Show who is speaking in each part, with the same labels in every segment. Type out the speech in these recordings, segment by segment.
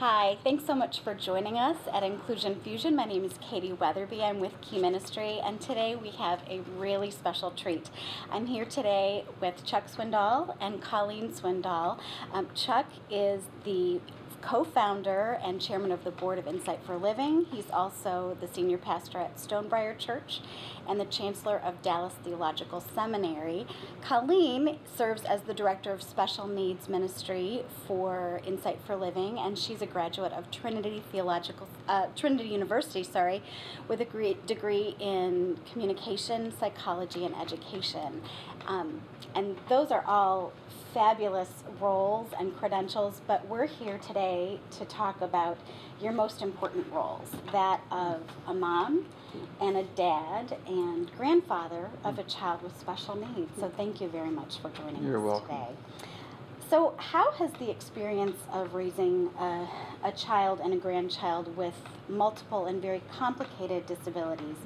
Speaker 1: Hi, thanks so much for joining us at Inclusion Fusion. My name is Katie Wetherbee. I'm with Key Ministry, and today we have a really special treat. I'm here today with Chuck Swindoll and Colleen Swindoll. Chuck is the co-founder and chairman of the board of Insight for Living. He's also the senior pastor at Stonebriar Church and the chancellor of Dallas Theological Seminary. Colleen serves as the director of special needs ministry for Insight for Living, and she's a graduate of Trinity University, with a degree in communication, psychology, and education. And those are all fabulous roles and credentials, but we're here today to talk about your most important roles, that of a mom and a dad and grandfather of a child with special needs. So thank you very much for joining us today. So how has the experience of raising a child and a grandchild with multiple and very complicated disabilities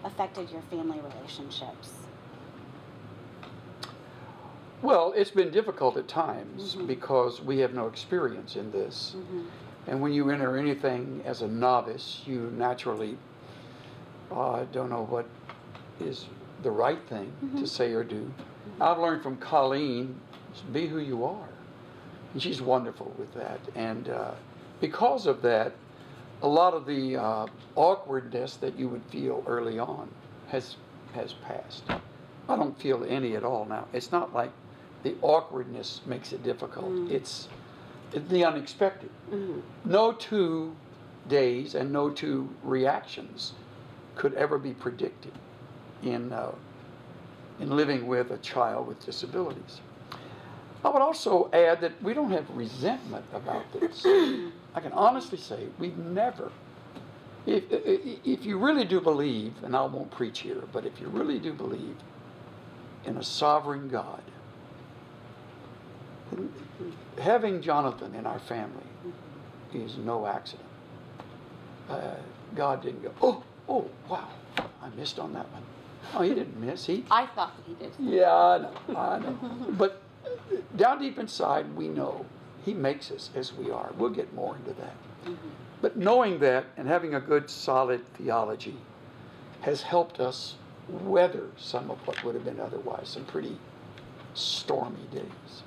Speaker 1: affected your family relationships?
Speaker 2: Well, it's been difficult at times because we have no experience in this. And when you enter anything as a novice, you naturally don't know what is the right thing to say or do. I've learned from Colleen, be who you are. And she's wonderful with that. And because of that, a lot of the awkwardness that you would feel early on has passed. I don't feel any at all now. It's not like the awkwardness makes it difficult. It's the unexpected. No 2 days and no 2 reactions could ever be predicted in living with a child with disabilities. I would also add that we don't have resentment about this. I can honestly say we've never, if you really do believe, and I won't preach here, but if you really do believe in a sovereign God, having Jonathan in our family is no accident. God didn't go, oh, wow, I missed on that one. Oh, he didn't miss.
Speaker 1: I thought that he did.
Speaker 2: Yeah, I know. But down deep inside, we know he makes us as we are. We'll get more into that. But knowing that and having a good, solid theology has helped us weather some of what would have been otherwise some pretty stormy days.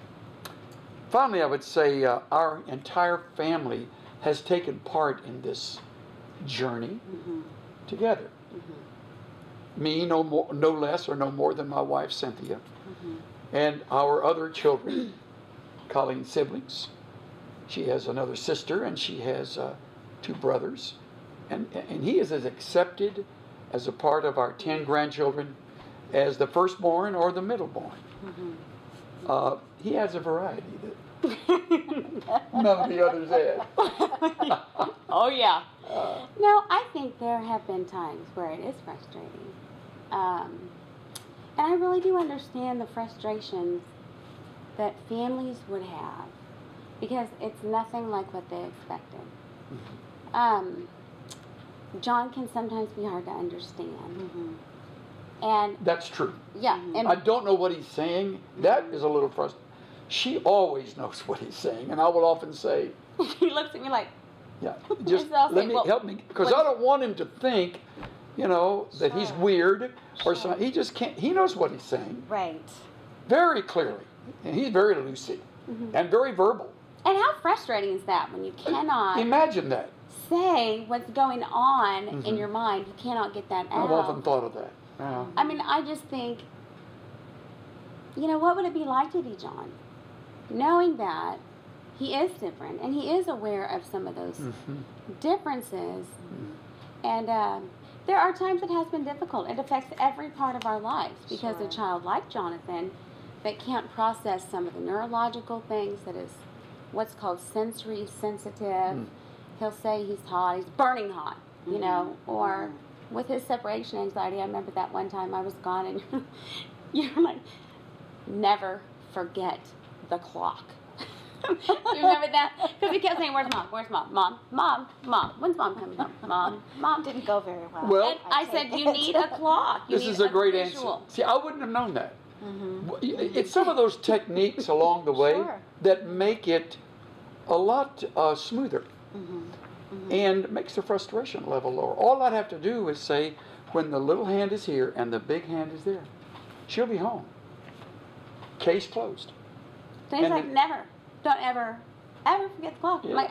Speaker 2: Finally, I would say our entire family has taken part in this journey together. Me, no less or no more than my wife, Cynthia, and our other children, Colleen's siblings. She has another sister, and she has 2 brothers. And he is as accepted as a part of our 10 grandchildren as the firstborn or the middleborn. He has a variety that none of the others have.
Speaker 1: Oh, yeah.
Speaker 3: No, I think there have been times where it is frustrating. And I really do understand the frustrations that families would have because it's nothing like what they expected. John can sometimes be hard to understand. And
Speaker 2: that's true.
Speaker 3: Yeah. And
Speaker 2: I don't know what he's saying. That is a little frustrating. She always knows what he's saying, and I will often say,
Speaker 3: he looks at me like,
Speaker 2: yeah, just let me help me, because I don't want him to think, that he's weird or something. He just can't. He knows what he's saying.
Speaker 1: Right.
Speaker 2: Very clearly, and he's very lucid and very verbal.
Speaker 3: And how frustrating is that when you cannot
Speaker 2: imagine that
Speaker 3: say what's going on in your mind? You cannot get that out.
Speaker 2: I've often thought of that. Yeah.
Speaker 3: I mean, I just think, what would it be like to be John? Knowing that he is different and he is aware of some of those differences. And there are times it has been difficult. It affects every part of our lives because a child like Jonathan that can't process some of the neurological things, that is what's called sensory sensitive. He'll say he's hot, he's burning hot, or with his separation anxiety, I remember that one time I was gone and you're like, never forget the clock. You remember that? Because he kept saying, where's mom? Where's mom? Mom. When's mom coming home? Mom.
Speaker 1: Didn't go very well.
Speaker 2: Well,
Speaker 3: and I said, you need a clock.
Speaker 2: This is a great answer. See, I wouldn't have known that. It's some of those techniques along the way that make it a lot smoother. and makes the frustration level lower. All I'd have to do is say, when the little hand is here and the big hand is there, she'll be home. Case closed.
Speaker 3: Things like never, don't ever forget the clock.
Speaker 2: Yeah.
Speaker 3: Like,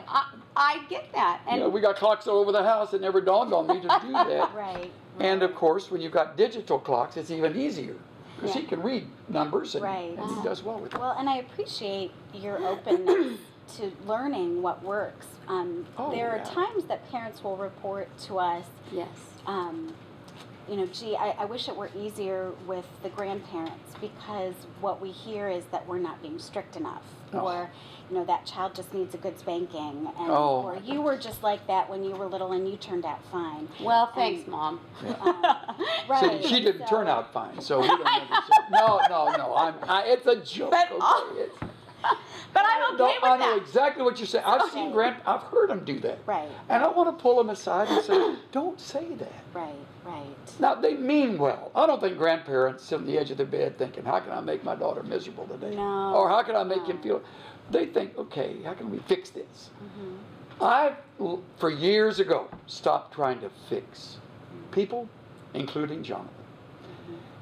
Speaker 3: I get that. And
Speaker 2: we got clocks all over the house. It never dawned on me to do that.
Speaker 1: Right.
Speaker 2: And of course, when you've got digital clocks, it's even easier. Because he can read numbers and he does well with it.
Speaker 1: Well, and I appreciate your openness to learning what works. There are times that parents will report to us,
Speaker 3: yes,
Speaker 1: gee, I wish it were easier with the grandparents, because what we hear is that we're not being strict enough, or that child just needs a good spanking, and or you were just like that when you were little and you turned out fine.
Speaker 3: Well, thanks, Mom.
Speaker 1: Right.
Speaker 2: See, she didn't turn out fine, so we don't ever say, no. It's a joke.
Speaker 3: But I'm okay with
Speaker 2: I know
Speaker 3: that.
Speaker 2: exactly what you're saying. I've heard them do that.
Speaker 1: Right.
Speaker 2: And I want to pull them aside and say, don't say that.
Speaker 1: Right.
Speaker 2: Now, they mean well. I don't think grandparents sit on the edge of their bed thinking, how can I make my daughter miserable today?
Speaker 1: No.
Speaker 2: Or how can I make him feel... They think, okay, how can we fix this? I've, for years ago, stopped trying to fix people, including Jonathan.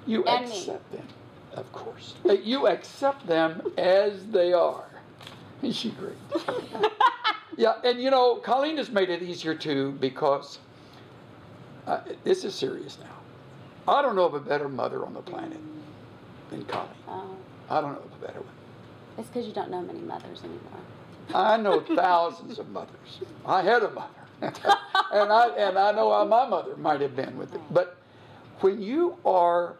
Speaker 2: You
Speaker 3: and
Speaker 2: accept them, of course. You accept them as they are. Isn't she great? Yeah, and Colleen has made it easier too, because this is serious now. I don't know of a better mother on the planet than Colleen.
Speaker 3: Oh.
Speaker 2: I don't know of a better one.
Speaker 3: It's because you don't know many mothers anymore.
Speaker 2: I know thousands of mothers. I had a mother. and I know how my mother might have been with it. But when you are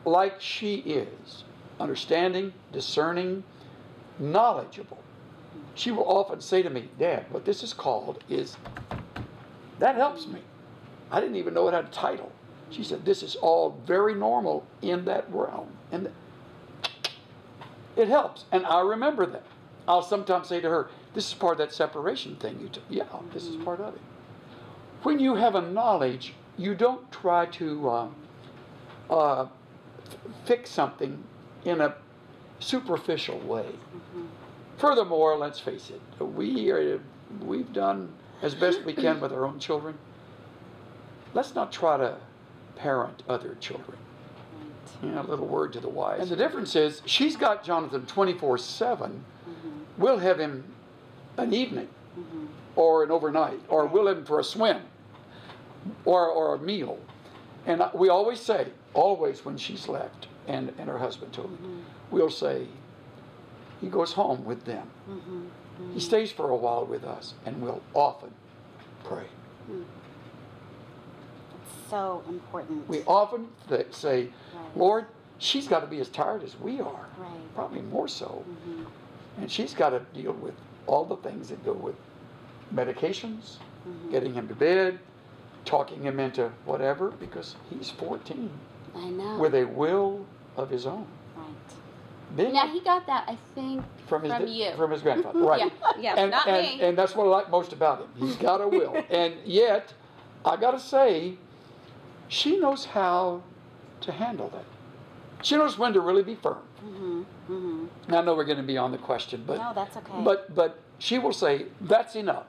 Speaker 2: like she is, understanding, discerning, knowledgeable, she will often say to me, Dad, what this is called is, that helps me. I didn't even know it had a title. She said, this is all very normal in that realm. And it helps. And I remember that. I'll sometimes say to her, this is part of that separation thing. Yeah, this is part of it. When you have a knowledge, you don't try to fix something in a superficial way. Furthermore, let's face it, we've done as best we can with our own children. Let's not try to parent other children. A little word to the wise. And the difference is, she's got Jonathan 24/7. We'll have him an evening, or an overnight, or we'll have him for a swim, or a meal. And we always say, always when she's left, and her husband too, we'll say, he goes home with them. He stays for a while with us, and we'll often pray.
Speaker 1: So important.
Speaker 2: We often say, Lord, she's got to be as tired as we are, probably more so. And she's got to deal with all the things that go with medications, getting him to bed, talking him into whatever, because he's 14.
Speaker 3: I know.
Speaker 2: With a will of his own.
Speaker 3: Now, he got that, I think, from you.
Speaker 2: From his grandfather, right.
Speaker 3: Yeah, not me.
Speaker 2: And that's what I like most about him. He's got a will. And yet, I got to say, she knows how to handle that. She knows when to really be firm. And I know we're going to be on the question, but
Speaker 1: no, that's okay.
Speaker 2: But she will say, "That's enough.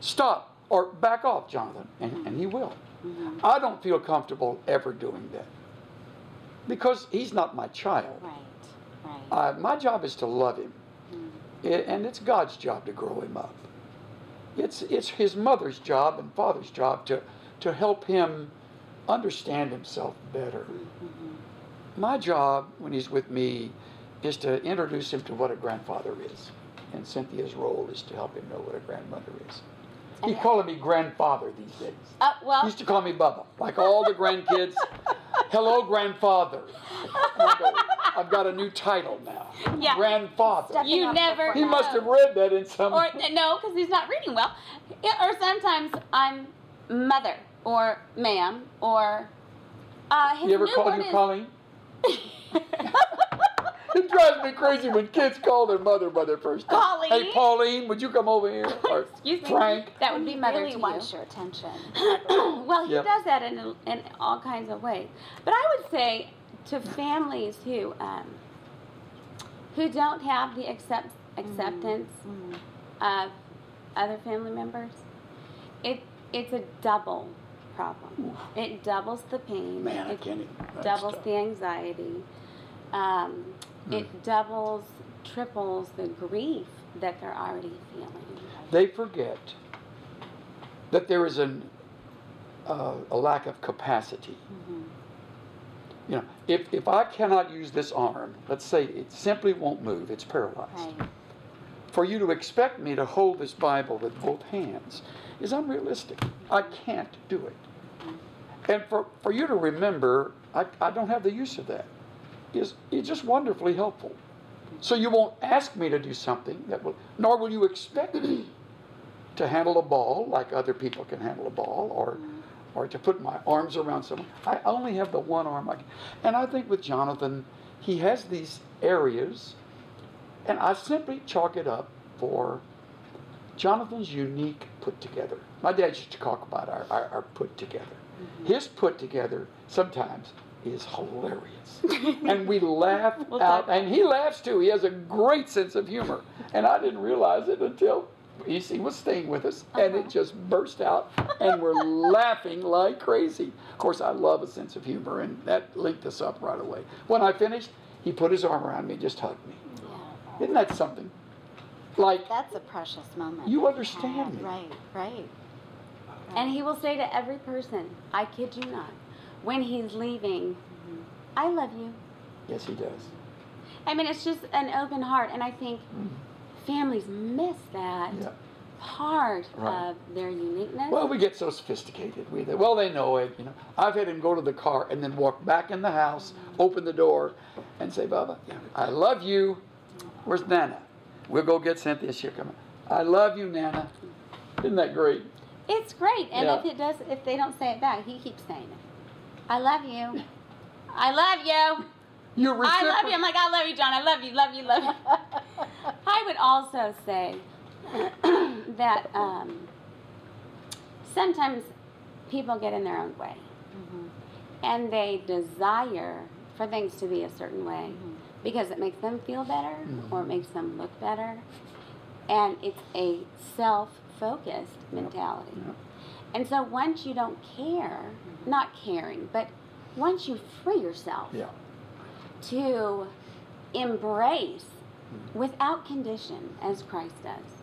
Speaker 2: Stop or back off, Jonathan," and he will. I don't feel comfortable ever doing that because he's not my child. My job is to love him, and it's God's job to grow him up. It's his mother's job and father's job to help him understand himself better. My job, when he's with me, is to introduce him to what a grandfather is. And Cynthia's role is to help him know what a grandmother is. He's calling me grandfather these days.
Speaker 3: Well,
Speaker 2: He used to call me Bubba, like all the grandkids. Hello, grandfather. And I go, I've got a new title now.
Speaker 3: Yeah.
Speaker 2: Grandfather.
Speaker 3: You never...
Speaker 2: He must have read that in some...
Speaker 3: Or, no, because he's not reading well. Or sometimes I'm mother, or ma'am, or... his
Speaker 2: You ever
Speaker 3: new
Speaker 2: called
Speaker 3: one
Speaker 2: you
Speaker 3: is...
Speaker 2: Colleen? It drives me crazy when kids call their mother by their first name.
Speaker 3: Colleen?
Speaker 2: Hey, Pauline, would you come over here? Or
Speaker 3: Excuse me.
Speaker 2: Frank?
Speaker 3: That would be mother
Speaker 1: really
Speaker 3: to
Speaker 1: wants
Speaker 3: you.
Speaker 1: your attention.
Speaker 3: Well, he
Speaker 2: Yep.
Speaker 3: does that in all kinds of ways. But I would say to families who don't have the acceptance of other family members, it's a double problem. It doubles the pain.
Speaker 2: Man, I
Speaker 3: it
Speaker 2: can't even.
Speaker 3: doubles the anxiety. It doubles, triples the grief that they're already feeling.
Speaker 2: They forget that there is a lack of capacity. You know, if I cannot use this arm, let's say it simply won't move, it's paralyzed.
Speaker 3: Right.
Speaker 2: For you to expect me to hold this Bible with both hands is unrealistic. I can't do it. And for you to remember, I don't have the use of that, is just wonderfully helpful. So you won't ask me to do something nor will you expect me to handle a ball like other people can handle a ball, or to put my arms around someone. I only have the one arm. And I think with Jonathan, he has these areas, and I simply chalk it up for Jonathan's unique put together. My dad used to talk about our put together. His put together sometimes is hilarious. And we laugh out, and he laughs too. He has a great sense of humor. And I didn't realize it until he was staying with us, and it just burst out, and we're laughing like crazy. Of course, I love a sense of humor, and that linked us up right away. When I finished, he put his arm around me and just hugged me. Yeah. Isn't that something? Like,
Speaker 1: that's a precious moment.
Speaker 2: You understand me.
Speaker 1: Right.
Speaker 3: And he will say to every person, I kid you not, when he's leaving, I love you.
Speaker 2: Yes, he does.
Speaker 3: I mean, it's just an open heart, and I think families miss that part of their uniqueness.
Speaker 2: Well, we get so sophisticated. Well, they know it. You know, I've had him go to the car and then walk back in the house, open the door, and say, "Baba, I love you. Where's Nana? We'll go get Cynthia. She'll come. I love you, Nana." Isn't that great?
Speaker 3: It's great, and if they don't say it back, he keeps saying it. I love you. I love you. I love you. I'm like, I love you, John. I love you, love you, love you. I would also say that sometimes people get in their own way. And they desire for things to be a certain way because it makes them feel better or it makes them look better. And it's a self-focused mentality. And so once you don't care, not caring, but once you free yourself to embrace without condition as Christ does.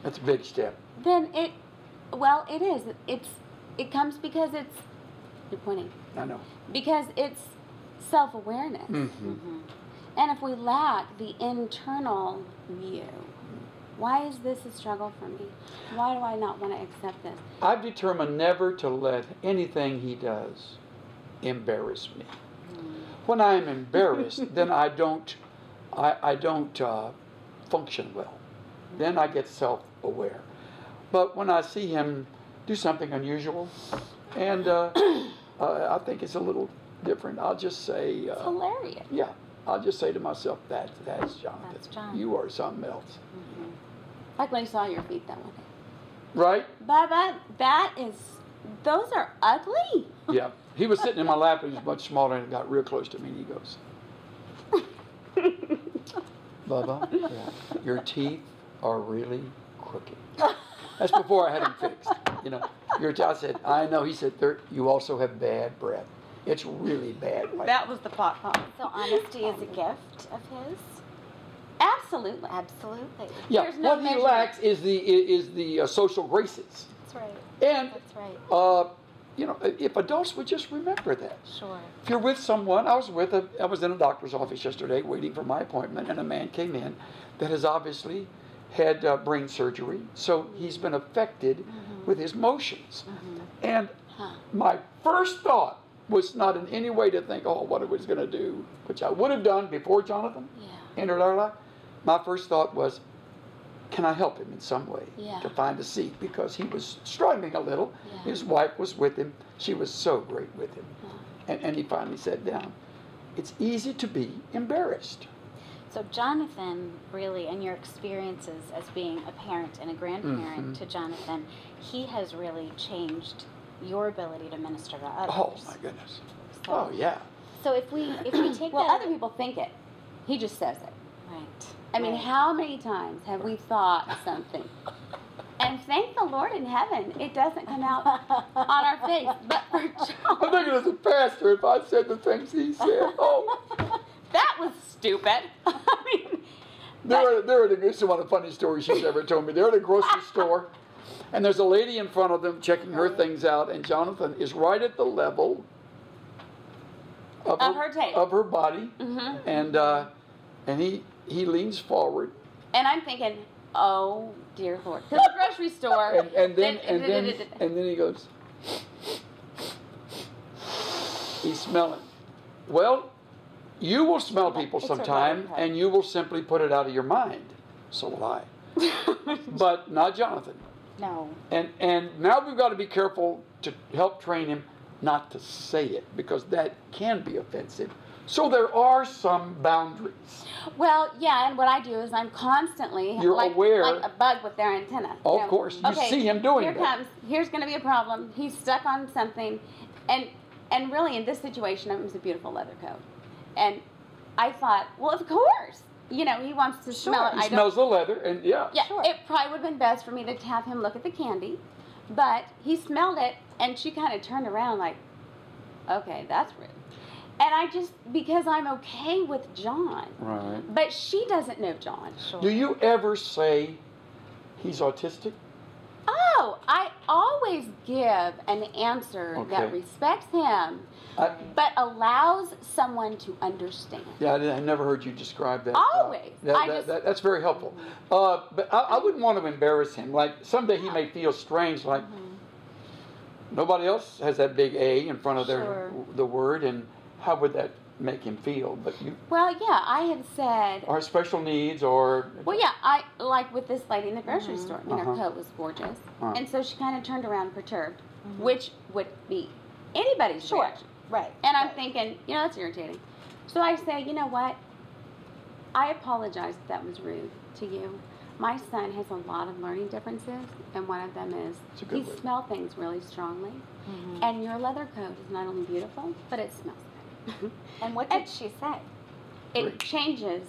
Speaker 2: That's a big step.
Speaker 3: Then it is. It comes because you're pointing.
Speaker 2: I know.
Speaker 3: Because it's self-awareness. And if we lack the internal view, why is this a struggle for me? Why do I not want to accept this?
Speaker 2: I've determined never to let anything he does embarrass me. When I am embarrassed, then I don't function well. Then I get self-aware. But when I see him do something unusual, and I think it's a little different, I'll just say...
Speaker 3: it's hilarious.
Speaker 2: Yeah, I'll just say to myself, that's Jonathan.
Speaker 1: That's John.
Speaker 2: You are something else.
Speaker 3: Like when he saw your feet that one day.
Speaker 2: Right?
Speaker 3: Baba, those are ugly.
Speaker 2: Yeah. He was sitting in my lap, and he was much smaller, and got real close to me, and he goes, "Bubba, your teeth are really crooked." That's before I had them fixed. You know, I said, "I know." He said, "You also have bad breath. It's really bad." Right?
Speaker 3: That was the pot.
Speaker 1: So honesty is a gift of his?
Speaker 3: Absolutely.
Speaker 1: Absolutely.
Speaker 2: Yeah,
Speaker 3: There's no
Speaker 2: what he lacks is the social graces.
Speaker 1: That's right.
Speaker 2: And,
Speaker 1: that's right.
Speaker 2: You know, if adults would just remember that.
Speaker 1: Sure.
Speaker 2: If you're with someone, I was in a doctor's office yesterday waiting for my appointment, and a man came in that has obviously had brain surgery, so he's been affected with his motions. And my first thought was not in any way to think, oh, what it was going to do, which I would have done before Jonathan entered our life. My first thought was, can I help him in some way to find a seat? Because he was struggling a little. His wife was with him. She was so great with him. And he finally sat down. It's easy to be embarrassed.
Speaker 1: So Jonathan, really, in your experiences as being a parent and a grandparent to Jonathan, he has really changed your ability to minister to others.
Speaker 2: Oh, my goodness.
Speaker 1: So,
Speaker 2: Oh, yeah.
Speaker 1: So if we take
Speaker 3: well,
Speaker 1: that...
Speaker 3: other people think it. He just says it.
Speaker 1: Right.
Speaker 3: I mean, how many times have we thought something And thank the Lord in heaven, it doesn't come out on our face. But for John,
Speaker 2: I'm thinking as a pastor, if I said the things he said, oh.
Speaker 3: that was stupid. I mean,
Speaker 2: This is one of the funny stories she's ever told me. They're at a grocery store, and there's a lady in front of them checking her things out, and Jonathan is right at the level of
Speaker 3: her table,
Speaker 2: of her body, and he leans forward,
Speaker 3: and I'm thinking, oh dear Lord, because the grocery store,
Speaker 2: and then he goes, he's smelling. Well, you will smell people sometime, and you will simply put it out of your mind. So will I. But not Jonathan.
Speaker 1: No.
Speaker 2: And now we've got to be careful to help train him not to say it, because that can be offensive. So there are some boundaries.
Speaker 3: Well, yeah, and what I do is I'm constantly
Speaker 2: aware,
Speaker 3: like a bug with their antenna.
Speaker 2: Oh, of course, you see him doing that.
Speaker 3: Here's going to be a problem. He's stuck on something, and really in this situation, it was a beautiful leather coat, and I thought, well, of course, he wants to smell it.
Speaker 2: He smells the leather, and
Speaker 3: yeah, it probably would have been best for me to have him look at the candy, but he smelled it, and she kind of turned around like, okay, that's rude. And because I'm okay with John.
Speaker 2: Right.
Speaker 3: But she doesn't know John.
Speaker 1: Sure.
Speaker 2: Do you ever say he's autistic?
Speaker 3: Oh, I always give an answer that respects him, but allows someone to understand.
Speaker 2: Yeah, I never heard you describe that.
Speaker 3: Always.
Speaker 2: That's very helpful. But I wouldn't want to embarrass him. Like, someday he may feel strange, like nobody else has that big A in front of the word, and how would that make him feel? But
Speaker 3: well, yeah, I have said.
Speaker 2: Or special needs, or.
Speaker 3: Well, yeah, I like with this lady in the grocery store. I mean, her coat was gorgeous, and so she kind of turned around perturbed, which would be anybody's reaction.
Speaker 1: Right.
Speaker 3: And I'm thinking, that's irritating. So I say, you know what? I apologize if that was rude to you. My son has a lot of learning differences, and one of them is he smells things really strongly. And your leather coat is not only beautiful, but it smells good.
Speaker 1: And what did she say?
Speaker 3: It changes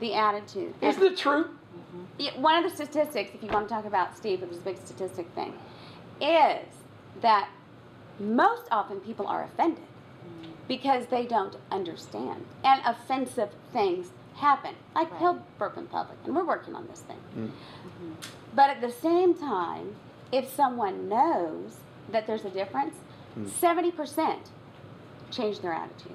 Speaker 3: the attitude.
Speaker 2: Isn't it true?
Speaker 3: One of the statistics, if you want to talk about Steve, it was a big statistic thing, is that most often people are offended because they don't understand. And offensive things happen. Like he'll burp in public, and we're working on this thing. But at the same time, if someone knows that there's a difference, 70% change their attitude.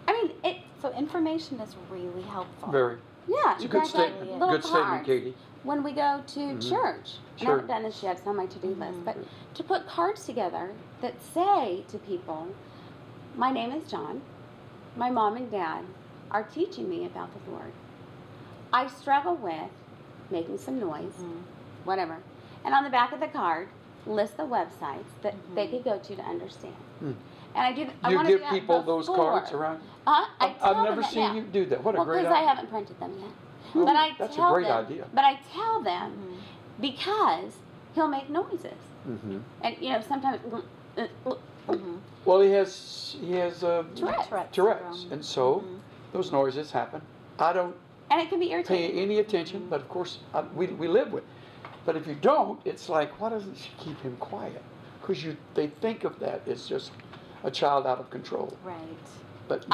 Speaker 3: I mean,
Speaker 1: so information is really helpful.
Speaker 2: Very.
Speaker 3: Yeah,
Speaker 2: it's a good statement. Good statement, Katie.
Speaker 3: When we go to church, and I haven't done this yet, it's on my to-do list, but to put cards together that say to people, my name is John, my mom and dad are teaching me about the Lord. I struggle with making some noise, whatever. And on the back of the card, list the websites that they could go to understand. And I do. I
Speaker 2: you give people those cards around? I've never seen you do that. What a great idea.
Speaker 3: Because I haven't printed them yet.
Speaker 2: Ooh,
Speaker 3: but
Speaker 2: that's a great idea.
Speaker 3: But I tell them because he'll make noises. And sometimes.
Speaker 2: Well, he has
Speaker 3: Tourette's.
Speaker 2: And so those noises happen. I don't.
Speaker 3: And it can be irritating.
Speaker 2: Pay any attention, but of course we live with. But if you don't, it's like, why doesn't she keep him quiet? Because they think of that as just a child out of control.
Speaker 1: Right.
Speaker 2: But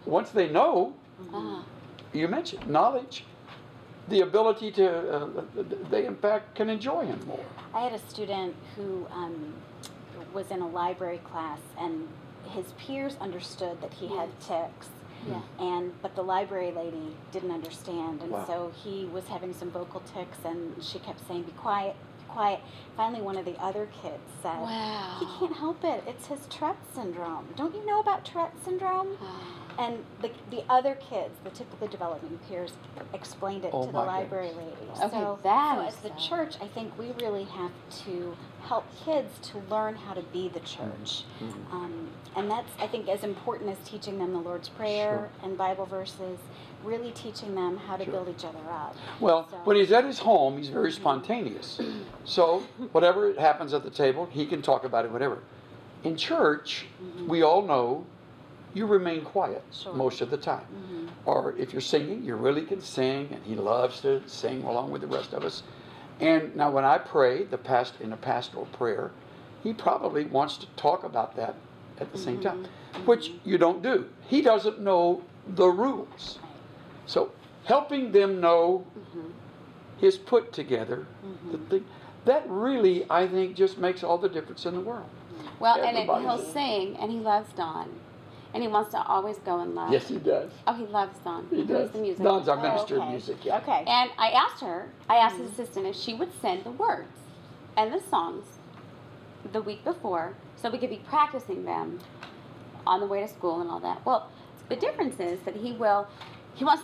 Speaker 2: once they know, you mentioned knowledge, the ability to, they in fact can enjoy him more.
Speaker 1: I had a student who was in a library class, and his peers understood that he had tics. But the library lady didn't understand, and so he was having some vocal tics, and she kept saying, "Be quiet, be quiet." Finally, one of the other kids said, "He can't help it. It's his Tourette syndrome. Don't you know about Tourette syndrome?" And the other kids, the typically developing peers, explained it to the library lady.
Speaker 3: Okay,
Speaker 1: so as the church, I think we really have to help kids to learn how to be the church. And that's, I think, as important as teaching them the Lord's Prayer and Bible verses, really teaching them how to build each other up.
Speaker 2: Well, when he's at his home, he's very spontaneous. So whatever happens at the table, he can talk about it, whatever. In church, we all know you remain quiet most of the time. Or if you're singing, you really can sing, and he loves to sing along with the rest of us. And now when I pray, in a pastoral prayer, he probably wants to talk about that at the same time, which you don't do. He doesn't know the rules. So helping them know his put together, the thing, that really, I think, just makes all the difference in the world.
Speaker 3: Well, and he'll sing, and he loves Don. And he wants to always go and love.
Speaker 2: Yes, he does.
Speaker 3: Oh, he loves Don.
Speaker 2: He does.
Speaker 3: The music.
Speaker 2: Don's our minister of music. Yeah.
Speaker 1: Okay.
Speaker 3: And I asked his assistant if she would send the words and the songs the week before so we could be practicing them on the way to school and all that. Well, the difference is that he wants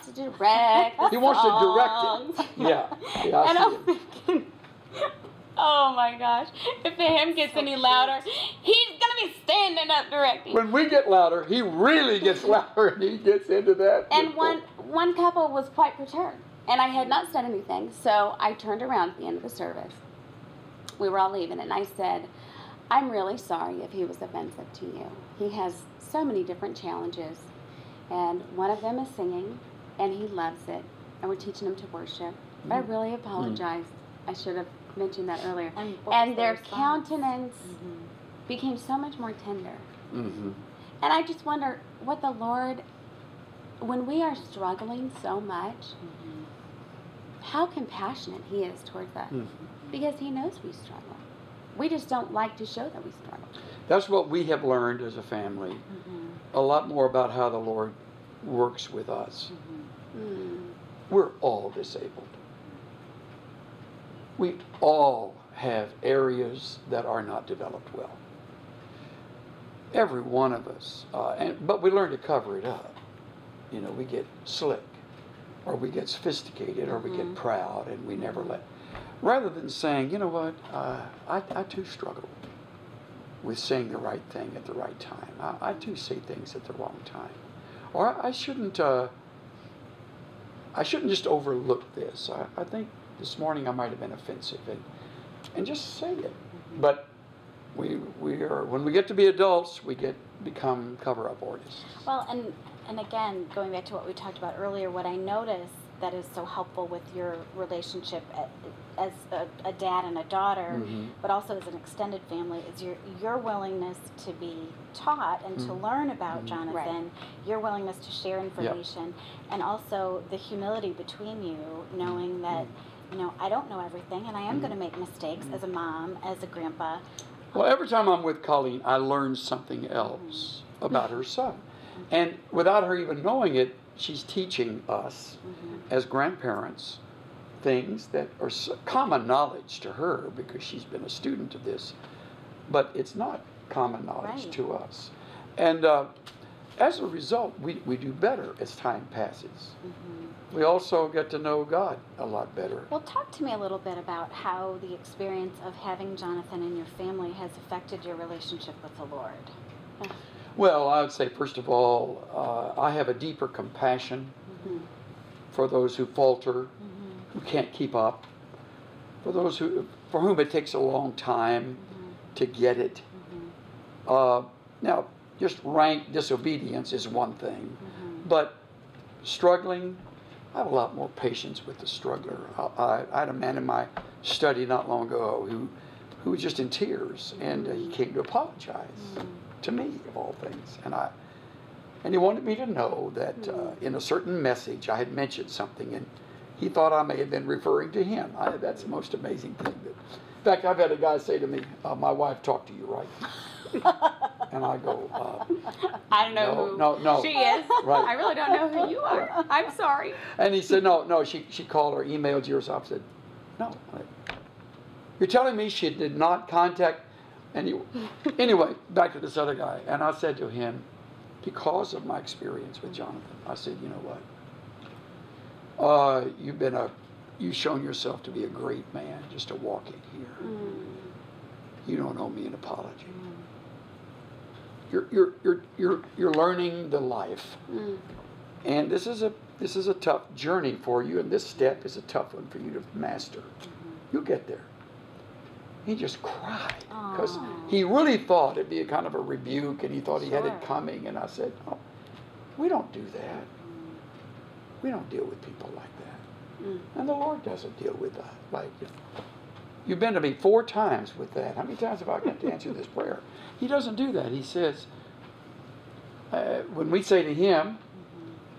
Speaker 3: to direct the
Speaker 2: He wants
Speaker 3: songs.
Speaker 2: to direct it. Yeah.
Speaker 3: And
Speaker 2: I
Speaker 3: I'm
Speaker 2: see it.
Speaker 3: thinking, oh my gosh, if the hymn gets any louder, he's going to be standing up directing.
Speaker 2: When we get louder, he really gets louder, and he gets into that.
Speaker 3: And one couple was quite perturbed, and I had not said anything, so I turned around at the end of the service. We were all leaving, and I said, I'm really sorry if he was offensive to you. He has so many different challenges, and one of them is singing, and he loves it, and we're teaching him to worship. But I really apologize. I should have mentioned that earlier. And their countenance became so much more tender. And I just wonder what the Lord, when we are struggling so much, how compassionate he is towards us. Because he knows we struggle. We just don't like to show that we struggle.
Speaker 2: That's what we have learned as a family. A lot more about how the Lord works with us. We're all disabled. We all have areas that are not developed well. Every one of us. But we learn to cover it up. You know, we get slick, or we get sophisticated, or we get proud, and we never let. Rather than saying, you know what, I too struggle with saying the right thing at the right time. I too say things at the wrong time. Or I shouldn't just overlook this. I think this morning I might have been offensive, and just say it. But we are, when we get to be adults, we become cover-up artists.
Speaker 1: Well, and again, going back to what we talked about earlier, what I noticed that is so helpful with your relationship as a dad and a daughter, but also as an extended family, is your willingness to be taught and to learn about Jonathan, your willingness to share information, and also the humility between you, knowing that, you know, I don't know everything, and I am going to make mistakes as a mom, as a grandpa.
Speaker 2: Well, every time I'm with Colleen, I learn something else about her son. And without her even knowing it, she's teaching us as grandparents things that are common knowledge to her because she's been a student of this, but it's not common knowledge to us. And as a result, we do better as time passes. We also get to know God a lot better.
Speaker 1: Well, talk to me a little bit about how the experience of having Jonathan in your family has affected your relationship with the Lord.
Speaker 2: Well, I would say, first of all, I have a deeper compassion for those who falter, who can't keep up, for those for whom it takes a long time to get it. Now, just rank disobedience is one thing, but struggling, I have a lot more patience with the struggler. I had a man in my study not long ago who was just in tears, and he came to apologize to me, of all things. And he wanted me to know that in a certain message I had mentioned something, and he thought I may have been referring to him. That's the most amazing thing. In fact, I've had a guy say to me, my wife talked to you, right? And I go,
Speaker 3: I don't know who she is.
Speaker 2: Right.
Speaker 3: I really don't know who you are. I'm sorry.
Speaker 2: And he said, no, she called or emailed you or something. I said, no. You're telling me she did not contact anyone? Anyway, back to this other guy. And I said to him, because of my experience with Jonathan, I said, you know what? You've shown yourself to be a great man just to walk in here. You don't owe me an apology. You're learning the life, and this is a tough journey for you, and this step is a tough one for you to master. You'll get there. He just cried because he really thought it'd be a kind of a rebuke, and he thought he had it coming. And I said, "Oh, we don't do that. We don't deal with people like that. And the Lord doesn't deal with that. Like, you've been to me 4 times with that. How many times have I got to answer this prayer? He doesn't do that. He says, when we say to him,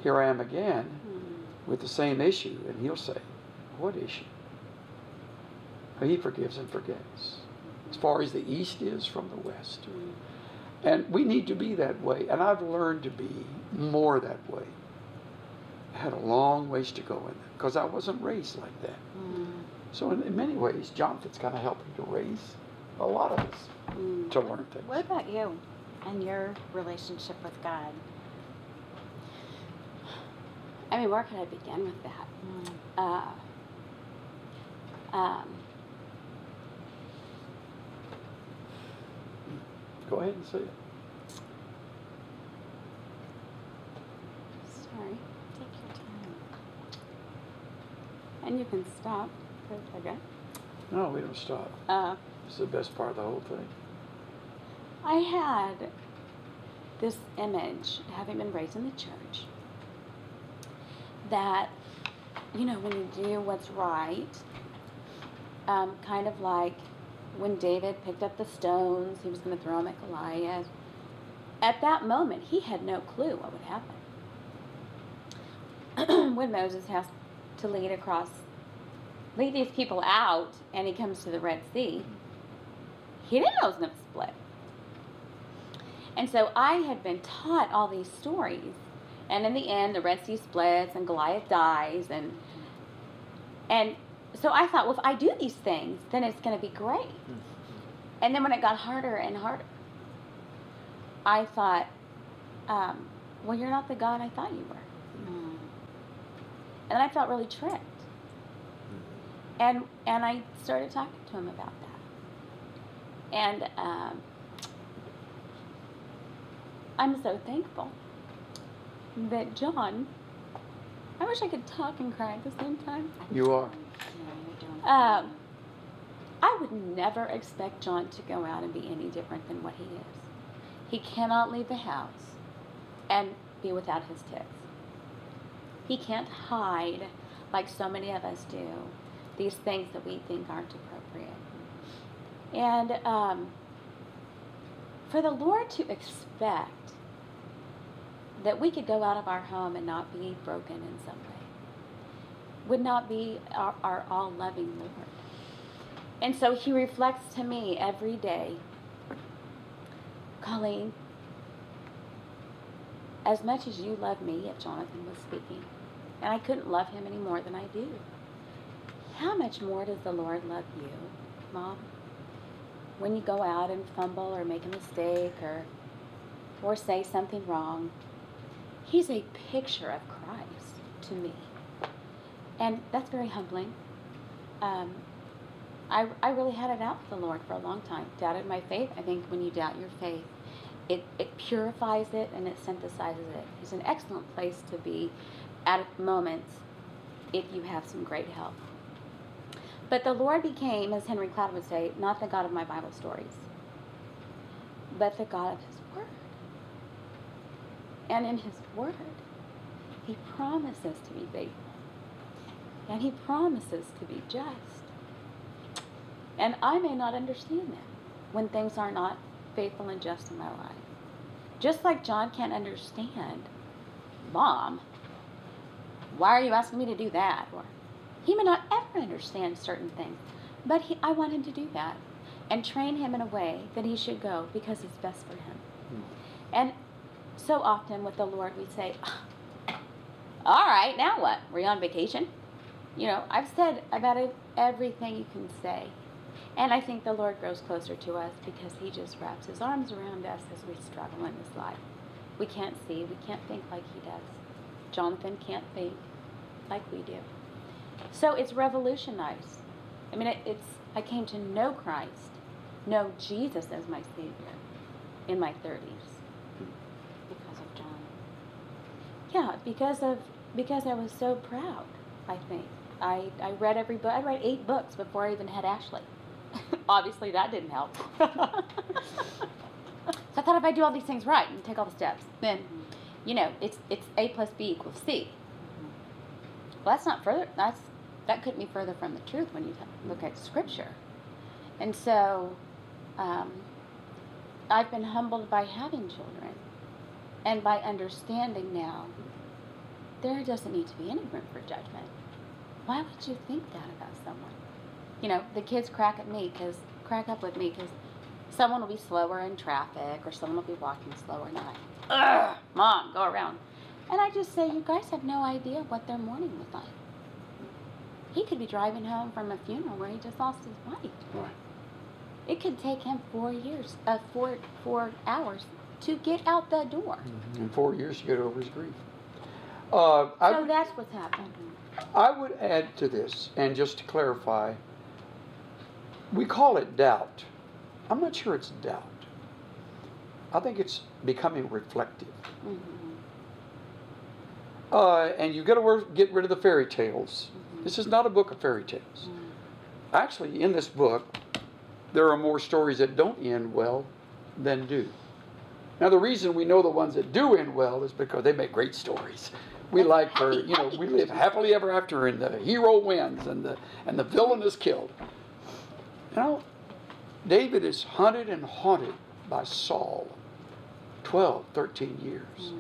Speaker 2: here I am again, with the same issue, and he'll say, what issue? He forgives and forgets, as far as the east is from the west. And we need to be that way, and I've learned to be more that way. I had a long ways to go in that, because I wasn't raised like that. So in many ways, Jonathan's kind of helping to raise a lot of us to learn things.
Speaker 1: What about you and your relationship with God?
Speaker 3: I mean, where could I begin with that?
Speaker 2: Go ahead and say it.
Speaker 3: Sorry.
Speaker 1: Take your time.
Speaker 3: And you can stop for a second.
Speaker 2: No, we don't stop. It's the best part of the whole thing.
Speaker 3: I had this image, having been raised in the church, that, you know, when you do what's right, kind of like when David picked up the stones, he was going to throw them at Goliath. At that moment, he had no clue what would happen. When Moses has to lead these people out, and he comes to the Red Sea, he didn't know it was going to split. And so I had been taught all these stories, and in the end, the Red Sea splits, and Goliath dies, and so I thought, well, if I do these things, then it's going to be great. And then when it got harder and harder, I thought, well, you're not the God I thought you were. And I felt really tricked. And I started talking to him about that. And I'm so thankful that John, I wish I could talk and cry at the same time.
Speaker 2: You are.
Speaker 3: I would never expect John to go out and be any different than what he is. He cannot leave the house and be without his tics. He can't hide, like so many of us do, these things that we think aren't appropriate. And for the Lord to expect that we could go out of our home and not be broken in some way would not be our all-loving Lord. And so he reflects to me every day, Colleen, as much as you love me, if Jonathan was speaking, and I couldn't love him any more than I do, how much more does the Lord love you, Mom? When you go out and fumble or make a mistake or say something wrong, he's a picture of Christ to me. And that's very humbling. I really had it out with the Lord for a long time. Doubted my faith. I think when you doubt your faith, it purifies it and it synthesizes it. It's an excellent place to be at moments if you have some great help. But the Lord became, as Henry Cloud would say, not the God of my Bible stories, but the God of his Word. And in his Word, he promises to be faithful. And he promises to be just. And I may not understand that when things are not faithful and just in my life. Just like John can't understand, Mom, why are you asking me to do that? Or he may not ever understand certain things, but I want him to do that and train him in a way that he should go because it's best for him. And so often with the Lord we say, all right, now what? Were you on vacation? You know, I've said about everything you can say. And I think the Lord grows closer to us because he just wraps his arms around us as we struggle in this life. We can't see, we can't think like he does. Jonathan can't think like we do. So it's revolutionized. I mean, I came to know Christ, know Jesus as my Savior in my 30s.
Speaker 1: Because of John.
Speaker 3: Yeah, because I was so proud, I think. I read every book. I read 8 books before I even had Ashley. Obviously, that didn't help. So I thought if I do all these things right and take all the steps, then, you know, it's A plus B equals C. Well, that's that couldn't be further from the truth when you look at Scripture. And so I've been humbled by having children and by understanding now there doesn't need to be any room for judgment. Why would you think that about someone? You know, the kids crack up with me because someone will be slower in traffic or someone will be walking slower and I'm like, ugh, Mom, go around. And I just say, you guys have no idea what their morning was like. He could be driving home from a funeral where he just lost his wife.
Speaker 2: Right.
Speaker 3: It could take him 4 hours to get out the door.
Speaker 2: In 4 years to get over his grief.
Speaker 3: So that's what's happening.
Speaker 2: I would add to this, and just to clarify, we call it doubt. I'm not sure it's doubt. I think it's becoming reflective. And you got to get rid of the fairy tales. This is not a book of fairy tales. Actually, in this book, there are more stories that don't end well than do. Now, the reason we know the ones that do end well is because they make great stories. We like we live happily ever after, and the hero wins, and the villain is killed. You know, David is hunted and haunted by Saul 12, 13 years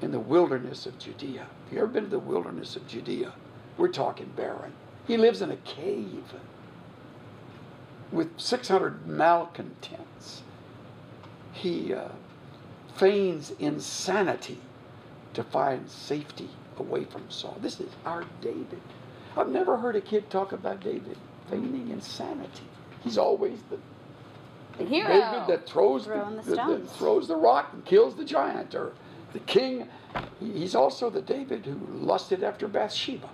Speaker 2: in the wilderness of Judea. Have you ever been to the wilderness of Judea? We're talking barren. He lives in a cave with 600 malcontents. He feigns insanity to find safety away from Saul. This is our David. I've never heard a kid talk about David feigning insanity. He's always the
Speaker 3: hero.
Speaker 2: David that throws the rock and kills the giant, or the king. He's also the David who lusted after Bathsheba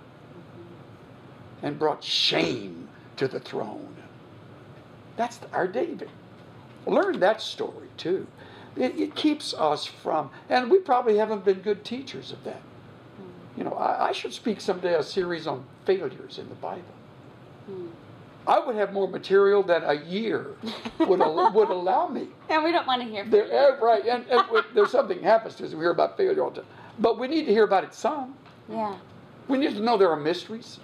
Speaker 2: and brought shame to the throne. That's our David. Learn that story too. It keeps us from, and we probably haven't been good teachers of that. You know, I should speak someday a series on failures in the Bible. I would have more material than a year would allow me.
Speaker 3: And we don't want to hear failure.
Speaker 2: Right, and there's something happens to us, we hear about failure all the time. But we need to hear about it some.
Speaker 3: Yeah.
Speaker 2: We need to know there are mysteries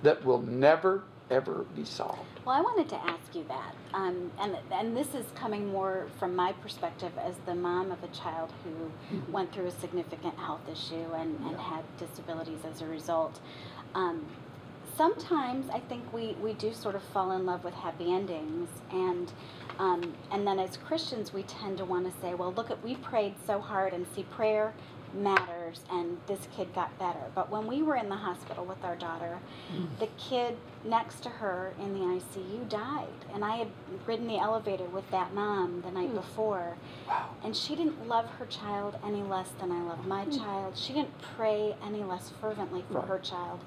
Speaker 2: that will never, ever be solved.
Speaker 1: Well, I wanted to ask you that, and this is coming more from my perspective as the mom of a child who went through a significant health issue and had disabilities as a result. Sometimes I think we do sort of fall in love with happy endings, and then as Christians we tend to want to say, well, look, we prayed so hard, and see, prayer matters, and this kid got better. But when we were in the hospital with our daughter, the kid next to her in the ICU died, and I had ridden the elevator with that mom the night before.
Speaker 2: Wow.
Speaker 1: And she didn't love her child any less than I love my child. She didn't pray any less fervently for her child.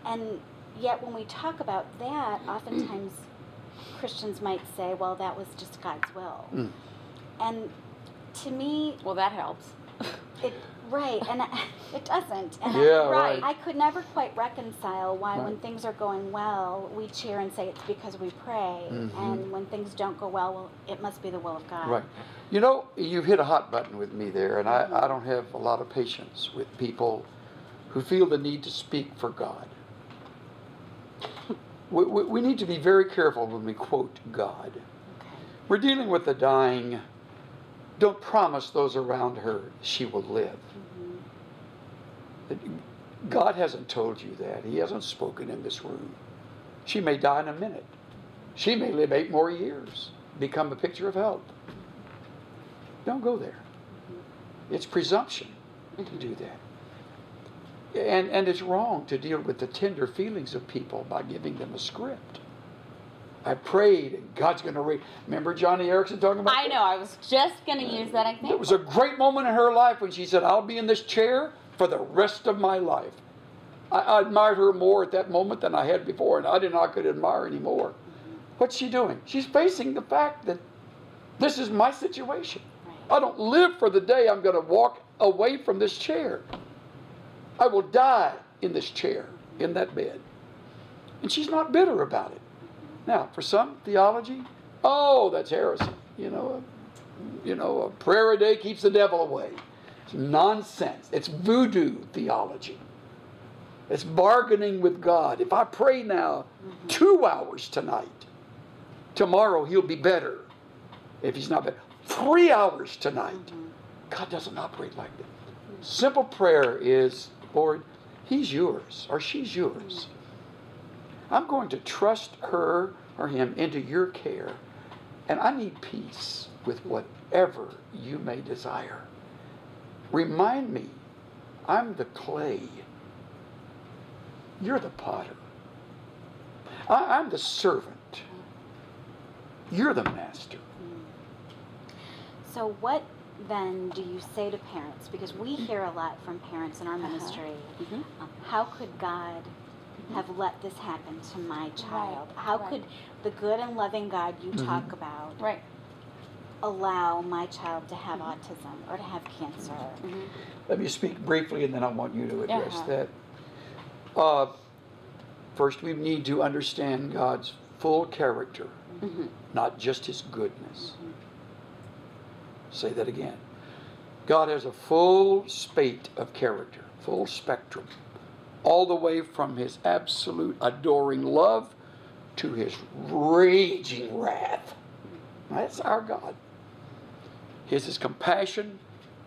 Speaker 1: And yet when we talk about that, oftentimes Christians might say, well, that was just God's will. And to me,
Speaker 3: well, that helps.
Speaker 1: Right, and it doesn't. And
Speaker 2: right.
Speaker 1: I could never quite reconcile why when things are going well, we cheer and say it's because we pray, and when things don't go well, it must be the will of God.
Speaker 2: Right. You know, you've hit a hot button with me there, and I don't have a lot of patience with people who feel the need to speak for God. We need to be very careful when we quote God.
Speaker 1: Okay.
Speaker 2: We're dealing with the dying. Don't promise those around her she will live. God hasn't told you that. He hasn't spoken in this room. She may die in a minute. She may live 8 more years, become a picture of health. Don't go there. It's presumption to do that. And it's wrong to deal with the tender feelings of people by giving them a script. I prayed, and God's going to raise. Remember Johnny Erickson talking about
Speaker 3: I know, I was just going to use that example.
Speaker 2: There was a great moment in her life when she said, I'll be in this chair for the rest of my life. I admired her more at that moment than I had before, and I did not could admire anymore. What's she doing? She's facing the fact that this is my situation. I don't live for the day I'm going to walk away from this chair. I will die in this chair, in that bed. And she's not bitter about it. Now, for some theology, oh, that's heresy. You know, a prayer a day keeps the devil away. It's nonsense. It's voodoo theology. It's bargaining with God. If I pray now 2 hours tonight, tomorrow he'll be better. If he's not better, 3 hours tonight. God doesn't operate like that. Simple prayer is, Lord, he's yours or she's yours. I'm going to trust her or him into your care, and I need peace with whatever you may desire. Remind me, I'm the clay. You're the potter. I'm the servant. You're the master.
Speaker 1: So what then do you say to parents? Because we hear a lot from parents in our ministry. How could God have let this happen to my child? How could the good and loving God you talk about allow my child to have autism or to have cancer?
Speaker 2: Let me speak briefly, and then I want you to address that. First, we need to understand God's full character, not just his goodness. Say that again. God has a full spate of character, full spectrum, all the way from his absolute adoring love to his raging wrath. That's our God. His is compassion.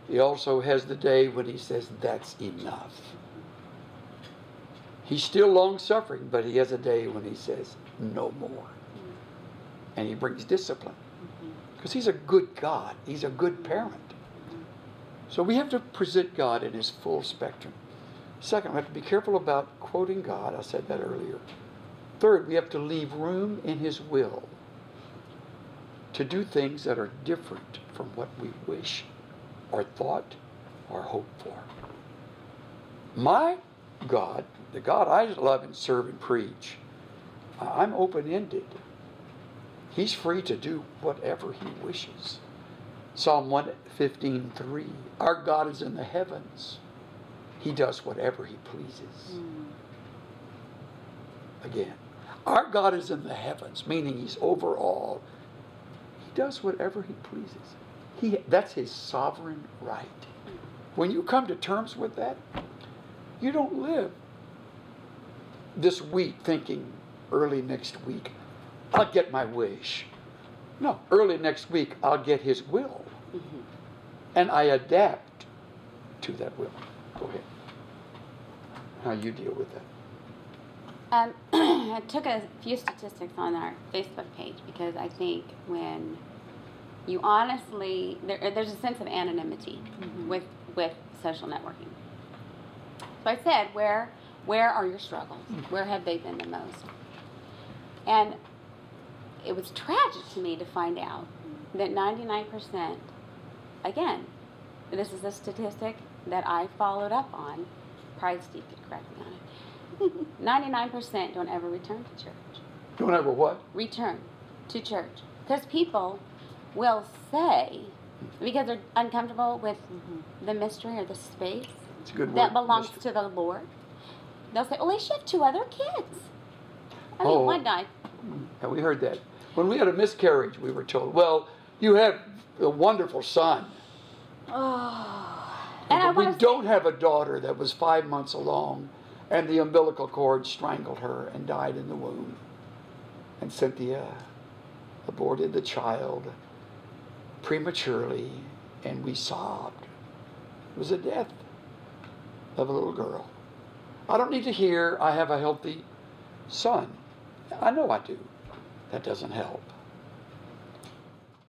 Speaker 2: He also has the day when he says, that's enough. He's still long-suffering, but he has a day when he says, no more. And he brings discipline. Because he's a good God. He's a good parent. So we have to present God in his full spectrum. Second, we have to be careful about quoting God. I said that earlier. Third, we have to leave room in his will to do things that are different from what we wish or thought or hoped for. My God, the God I love and serve and preach, I'm open-ended. He's free to do whatever he wishes. Psalm 115:3. Our God is in the heavens. He does whatever he pleases. Again, our God is in the heavens, meaning he's over all. He does whatever he pleases. That's his sovereign right. When you come to terms with that, you don't live this week thinking early next week, I'll get my wish. No, early next week, I'll get his will. And I adapt to that will. Go ahead. How you deal with that?
Speaker 3: I took a few statistics on our Facebook page because I think when you honestly, there's a sense of anonymity with social networking. So I said, where are your struggles? Where have they been the most? And it was tragic to me to find out that 99%, again, this is a statistic that I followed up on. Probably Steve could correct me on it. 99% don't ever return to church.
Speaker 2: Don't ever what?
Speaker 3: Return to church. Because people will say, because they're uncomfortable with the mystery or the space that belongs to the Lord, they'll say, well, they should have 2 other kids. I mean, one died.
Speaker 2: Yeah, we heard that. When we had a miscarriage, we were told, well, you have a wonderful son.
Speaker 3: And
Speaker 2: we don't have a daughter that was 5 months along, and the umbilical cord strangled her and died in the womb. And Cynthia aborted the child prematurely, and we sobbed. It was a death of a little girl. I don't need to hear I have a healthy son. I know I do. That doesn't help.